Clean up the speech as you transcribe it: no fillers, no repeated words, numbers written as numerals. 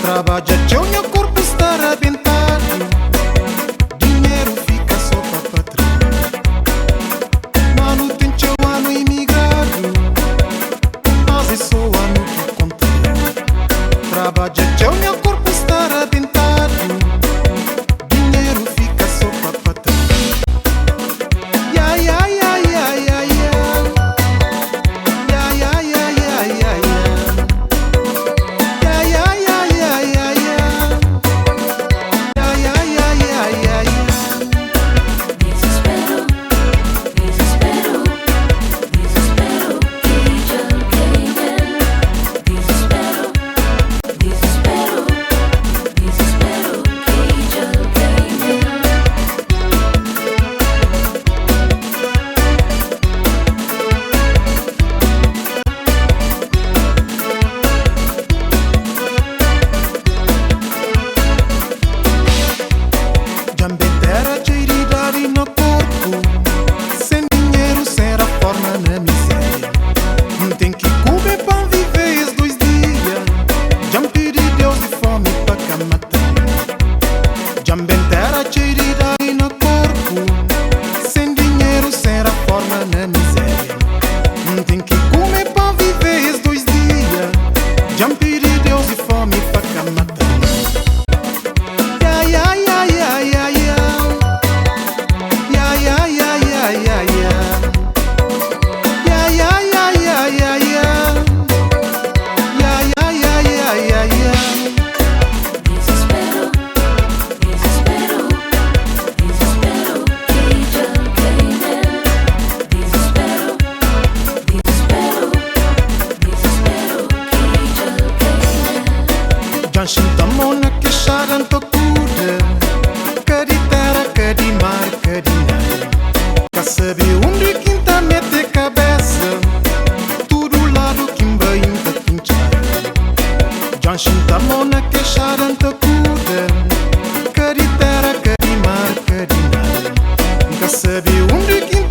Trabalha que o meu corpo está arrebentado, dinheiro fica só para patrão. Mano, tem teu ano imigrado, mas é só ano que conta. Trabalha que o meu corpo está arrebentado, dinheiro fica só para patrão. Ya, ya, ya, ya, ya, ya. Ya, ya, ya, ya, ya, ya. Ya, ya, ya, ya, ya, ya. Ya, ya, ya, ya, ya, ya. Desespero, desespero, desespero que já queimei. Desespero, desespero, desespero que já queimei. Jambetera cheiridade no corpo, sem dinheiro será forma na miséria. Não tem que comer para viver os 2 dias. Jampiri Deus e fome para cá matar. Jambetera cheiridade no corpo, sem dinheiro será forma na miséria. Não tem que comer para viver os 2 dias. Jampiri Deus e fome para cá matar. Ya, ya, ya, ya, ya, ya. Ya, ya, ya, ya, ya, ya. Ya, ya, ya, ya, ya, ya. Ya, ya, ya, ya, ya, ya. Desespero, desespero, desespero que já queimei. Desespero, desespero, desespero que já queimei. Janshinta mona que charan to kuda, kaditara kadimar kadinara. Quer saber onde quinta mete cabeça, tudo lado quimba inta quinchara. Janshinta mona que charan to kuda, kaditara kadimar kadinara. Quer saber onde quinta